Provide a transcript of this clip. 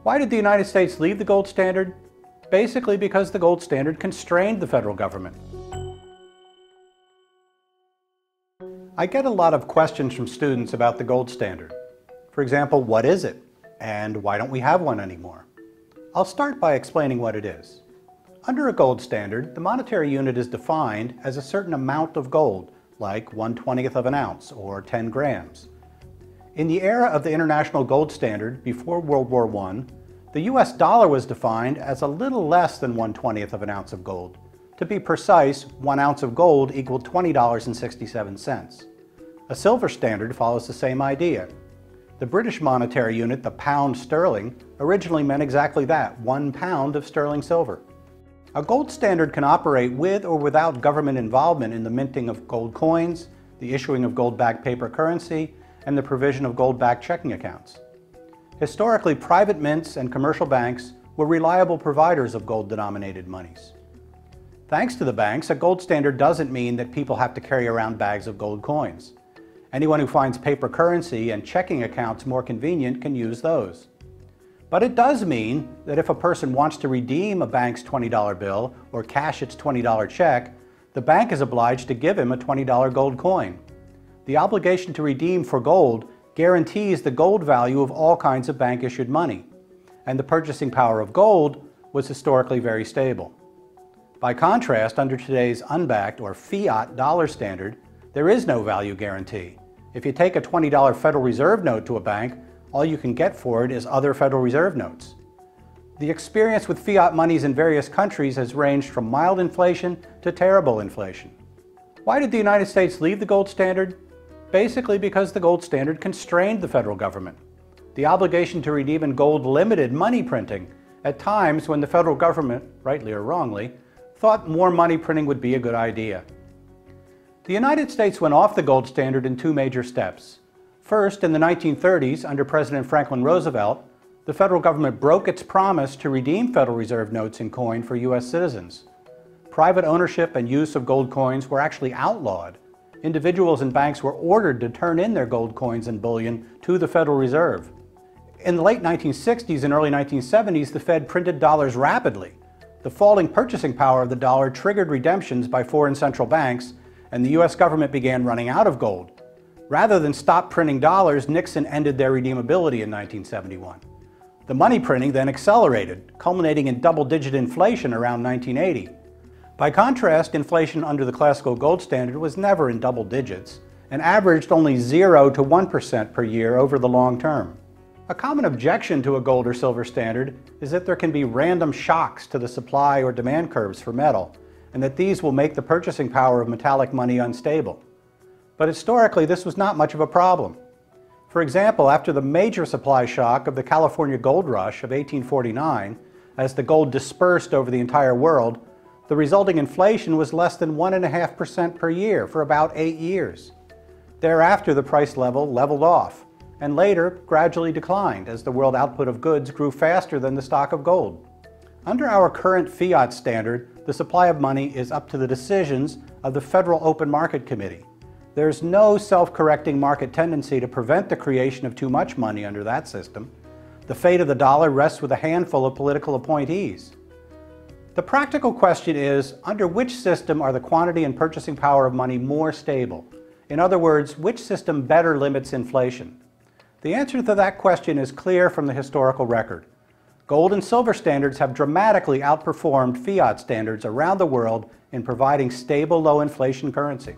Why did the United States leave the gold standard? Basically because the gold standard constrained the federal government. I get a lot of questions from students about the gold standard. For example, what is it? And why don't we have one anymore? I'll start by explaining what it is. Under a gold standard, the monetary unit is defined as a certain amount of gold, like 1/20th of an ounce or 10 grams. In the era of the international gold standard, before World War I, the US dollar was defined as a little less than 1/20th of an ounce of gold. To be precise, 1 ounce of gold equaled $20.67. A silver standard follows the same idea. The British monetary unit, the pound sterling, originally meant exactly that, 1 pound of sterling silver. A gold standard can operate with or without government involvement in the minting of gold coins, the issuing of gold-backed paper currency, and the provision of gold-backed checking accounts. Historically, private mints and commercial banks were reliable providers of gold-denominated monies. Thanks to the banks, a gold standard doesn't mean that people have to carry around bags of gold coins. Anyone who finds paper currency and checking accounts more convenient can use those. But it does mean that if a person wants to redeem a bank's $20 bill or cash its $20 check, the bank is obliged to give him a $20 gold coin. The obligation to redeem for gold guarantees the gold value of all kinds of bank-issued money, and the purchasing power of gold was historically very stable. By contrast, under today's unbacked or fiat dollar standard, there is no value guarantee. If you take a $20 Federal Reserve note to a bank, all you can get for it is other Federal Reserve notes. The experience with fiat monies in various countries has ranged from mild inflation to terrible inflation. Why did the United States leave the gold standard? Basically because the gold standard constrained the federal government. The obligation to redeem in gold limited money printing at times when the federal government, rightly or wrongly, thought more money printing would be a good idea. The United States went off the gold standard in two major steps. First, in the 1930s, under President Franklin Roosevelt, the federal government broke its promise to redeem Federal Reserve notes in coin for U.S. citizens. Private ownership and use of gold coins were actually outlawed. Individuals and banks were ordered to turn in their gold coins and bullion to the Federal Reserve. In the late 1960s and early 1970s, the Fed printed dollars rapidly. The falling purchasing power of the dollar triggered redemptions by foreign central banks, and the U.S. government began running out of gold. Rather than stop printing dollars, Nixon ended their redeemability in 1971. The money printing then accelerated, culminating in double-digit inflation around 1980. By contrast, inflation under the classical gold standard was never in double digits and averaged only 0 to 1% per year over the long term. A common objection to a gold or silver standard is that there can be random shocks to the supply or demand curves for metal, and that these will make the purchasing power of metallic money unstable. But historically, this was not much of a problem. For example, after the major supply shock of the California gold rush of 1849, as the gold dispersed over the entire world, the resulting inflation was less than 1.5% per year for about 8 years. Thereafter, the price level leveled off, and later gradually declined as the world output of goods grew faster than the stock of gold. Under our current fiat standard, the supply of money is up to the decisions of the Federal Open Market Committee. There's no self-correcting market tendency to prevent the creation of too much money under that system. The fate of the dollar rests with a handful of political appointees. The practical question is, under which system are the quantity and purchasing power of money more stable? In other words, which system better limits inflation? The answer to that question is clear from the historical record. Gold and silver standards have dramatically outperformed fiat standards around the world in providing stable low inflation currency.